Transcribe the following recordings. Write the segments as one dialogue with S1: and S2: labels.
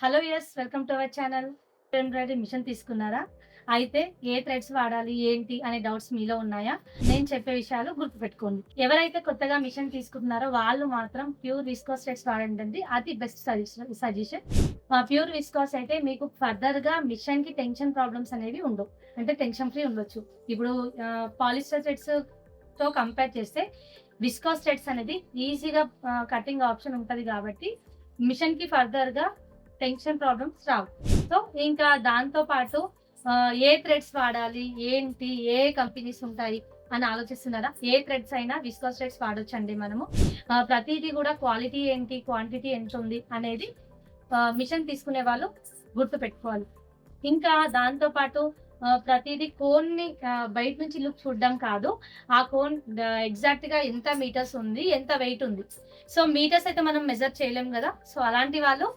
S1: Hello yes welcome to our channel. Embroidery machine తీసుకున్నారా? అయితే ఏ threads వాడాలి, ఏంటి అనే డౌట్స్ మీలో ఉన్నాయా? నేను చెప్పే విషయాలు గుర్తుపెట్టుకోండి. ఎవరైతే కొత్తగా మిషన్ తీసుకుంటున్నారో వాళ్ళు మాత్రం ప్యూర్ విస్కోస్ థ్రెడ్స్ వాడండి. అది బెస్ట్ సజెషన్. ప్యూర్ విస్కోస్ అయితే మీకు ఫర్దర్‌గా మిషన్‌కి టెన్షన్ ప్రాబ్లమ్స్ అనేవి ఉండవు. అంటే టెన్షన్ ఫ్రీ ఉండొచ్చు. ఇప్పుడు పాలిస్టర్ థ్రెడ్స్‌తో కంపేర్ చేస్తే విస్కోస్ థ్రెడ్స్ అనేది ఈజీగా కటింగ్ ఆప్షన్ ఉంటది కాబట్టి మిషన్‌కి ఫర్దర్‌గా టెన్షన్ ప్రాబ్లమ్స్ రావు. సో, ఇంకా దాంతో పాటు ఏ థ్రెడ్స్ వాడాలి? ఏంటి? ఏ కంపెనీస్ ఉంటాయి? అని ఆలోచిస్తున్నారా? ఏ థ్రెడ్స్ అయినా విస్కోస్ థ్రెడ్స్ వాడొచ్చండి మనము. ప్రతీది గూడా క్వాలిటీ ఏంటి? క్వాంటిటీ ఎంతుంది? అనేది మిషన్ తీసుకునే వాళ్ళు గుర్తుపెట్టుకోవాలి. ఇంకా దాంతో పాటు ప్రతీదీ కోన్‌ని బయట నుంచి లుక్ చూడడం కాదు. ఆ కోన్ ఎగ్జాక్ట్‌గా ఎంత మీటర్స్ ఉంది? ఎంత వెయిట్ ఉంది? సో, మీటర్స్ అయితే మనం మెజర్ చేయలేం గదా! సో, అలాంటి వాళ్ళు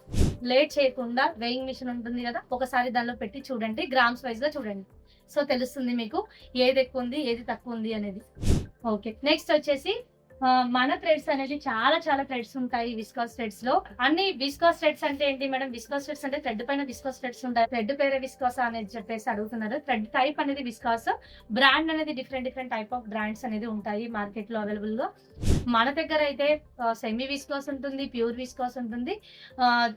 S1: లేట్ చేయకుండా వెయింగ్ మిషన్ ఉంటుంది గదా! ఒకసారి దానిలో పెట్టి చూడండి. గ్రామ్స్ వైస్‌గా చూడండి. సో, తెలుస్తుంది మీకు ఏది ఎక్కువుంది? ఏది తక్కువుంది అనేది. ఓకే. నెక్స్ట్ వచ్చేసి మన థ్రెడ్స్ అనేది చాలా చాలా థ్రెడ్స్ ఉంటాయి విస్కాస్ థ్రెడ్స్‌లో. అన్ని విస్కాస్ థ్రెడ్స్ అంటే ఏంటి మేడం? విస్కాస్ థ్రెడ్స్ అంటే థ్రెడ్ పైన విస్కాస్ థ్రెడ్స్ ఉంటాయి. థ్రెడ్ పేరే విస్కాసా అనేది చెప్పేసి అడుగుతున్నారు. థ్రెడ్ టైప్ అనేది విస్కాస్. బ్రాండ్ అనేది different different type of brands అనేది ఉంటాయి మార్కెట్‌లో అవైలబుల్‌గా. మన దగ్గర అయితే సెమీ విస్కాస్ ఉంటుంది, ప్యూర్ విస్కాస్ ఉంటుంది. ఆహ్,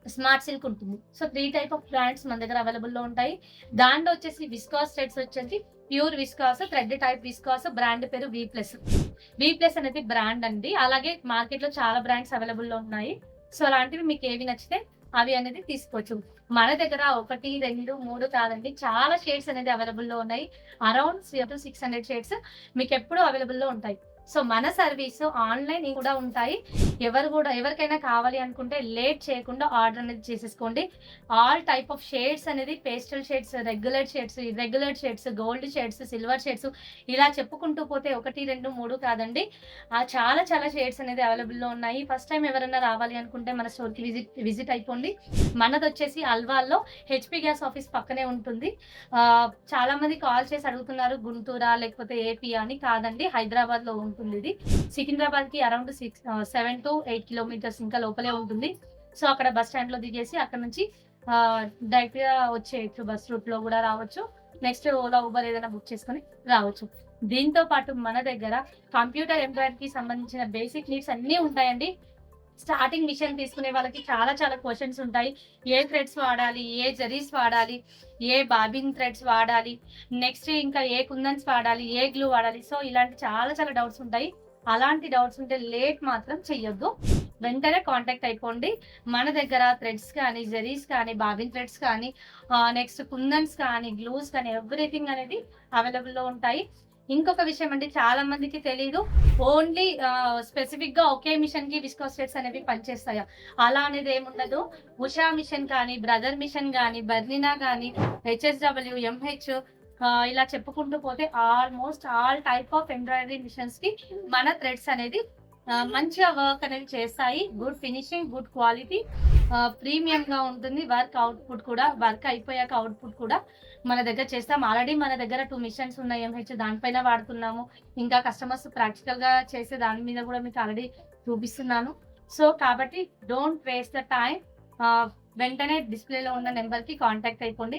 S1: స్మార్ట్ సిల్క్ ఉంటుంది. సో, 3 టైప్ ఆఫ్ బ్రాండ్స్ మన దగ్గర అవైలబుల్‌లో ఉంటాయి. దాంట్లో వచ్చేసి విస్కాస్ థ్రెడ్స్ వచ్చేసి pure viscous, thread type viscous, brand పేరు వి ప్లస్. వి ప్లస్ అనేది బ్రాండ్ అండి. అలాగే మార్కెట్‌లో చాలా బ్రాండ్స్ అవైలబుల్‌లో ఉన్నాయి. సో, అలాంటివి మీకేవి నచ్చితే అవి అనేది తీసుకోవచ్చు. మన దగ్గర 1, 2, 3 కాదండి. చాలా షేడ్స్ అనేది అవైలబుల్‌లో ఉన్నాయి. అరౌండ్ 600 షేడ్స్ మీకెప్పుడూ అవైలబుల్‌లో ఉంటాయి. సో, మన సర్వీసు ఆన్‌లైన్ కూడా ఉంటాయి. ఎవరికైనా కావాలి అనుకుంటే లేట్ చేయకుండా ఆర్డర్ అనేది చేసేసుకోండి. ఆల్ టైప్ ఆఫ్ షేడ్స్ అనేది pastel shades, regular shades, irregular shades, gold shades, silver shades ఇలా చెప్పుకుంటూ పోతే 1, 2, 3 కాదండి. చాలా చాలా షేడ్స్ అనేది అవైలబుల్‌లో ఉన్నాయి. ఫస్ట్ టైమ్ ఎవరైనా రావాలి అనుకుంటే మన స్టోర్‌కి విజిట్ అయిపోండి. మనదొచ్చేసి అల్వాల్లో హెచ్‌పీ గ్యాస్ ఆఫీస్ పక్కనే ఉంటుంది. చాలామంది కాల్ చేసి అడుగుతున్నారు గుంటూరా లేకపోతే ఏపీయా అని. కాదండి, హైదరాబాద్‌లో ఉంటుందిది. సికింద్రాబాద్‌కి అరౌండ్ 7-8 కిలోమీటర్స్ ఇంకా లోపలే ఉంటుంది. సో, అక్కడ బస్ స్టాండ్‌లో దిగేసి అక్కడి నుంచి ఆహ్, డైరెక్ట్‌గా వచ్చేయొచ్చు. బస్ రూట్‌లో గూడా రావచ్చు. నెక్స్ట్ ఓలా, ఊబర్ ఏదైనా బుక్ చేసుకొని రావచ్చు. దీంతో పాటు మన దగ్గర కంప్యూటర్ ఎంబ్రాయిడరీకి సంబంధించిన బేసిక్ నీడ్స్ అన్నీ ఉంటాయండి. స్టార్టింగ్ మిషన్ తీసుకునే వాళ్ళకి చాలా చాలా క్వెషన్స్ ఉంటాయి. ఏ థ్రెడ్స్ వాడాలి? ఏ జరీస్ వాడాలి? ఏ బాబిన్ థ్రెడ్స్ వాడాలి? నెక్స్ట్ ఇంకా ఏ కుందన్స్ వాడాలి? ఏ గ్లూ వాడాలి? సో, ఇలాంటి చాలా చాలా డౌట్స్ ఉంటాయి. అలాంటి డౌట్స్ ఉంటే లేట్ మాత్రం చెయ్యొద్దు. వెంటనే కాంటాక్ట్ అయిపోండి. మన దగ్గర థ్రెడ్స్ కానీ, జరీస్ కానీ, బాబిన్ థ్రెడ్స్ కానీ, నెక్స్ట్ కుందన్స్ కానీ, గ్లూస్ కానీ ఎవ్రీథింగ్ అనేది అవైలబుల్‌లో ఉంటాయి. ఇంకొక విషయం అండి, చాలా మందికి తెలీదు. ఓన్లీ స్పెసిఫిక్‌గా ఒకే మిషన్‌కి విస్కోస్ థ్రెడ్స్ అనేవి పనిచేస్తాయా? అలా అనేది ఏముండదు. ఉషా మిషన్ కానీ, బ్రదర్ మిషన్ గానీ, బర్నినా గానీ, హెచ్ఎస్‌డబ్ల్యూ, ఎంహెచ్ ఇలా చెప్పుకుంటూ పోతే almost all type of embroidery మిషన్స్‌కి మన థ్రెడ్స్ అనేది మంచిగా వర్క్ అనేది చేస్తాయి. గుడ్ ఫినిషింగ్, గుడ్ క్వాలిటీ, ప్రీమియంగా ఉంటుంది. వర్క్ అయిపోయాక అవుట్‌పుట్ కూడా మన దగ్గర చేస్తాం. ఆల్రెడీ మన దగ్గర 2 మిషన్స్ ఉన్నాయి ఎంహెచ్, దానిపైన వాడుతున్నాము. ఇంకా కస్టమర్స్ ప్రాక్టికల్‌గా చేసే దాని మీద కూడా మీకు ఆల్రెడీ చూపిస్తున్నాను. సో, కాబట్టి డోంట్ వేస్ట్ ద టైమ్. వెంటనే డిస్‌ప్లేలో ఉన్న నంబర్‌కి కాంటాక్ట్ అయిపోండి.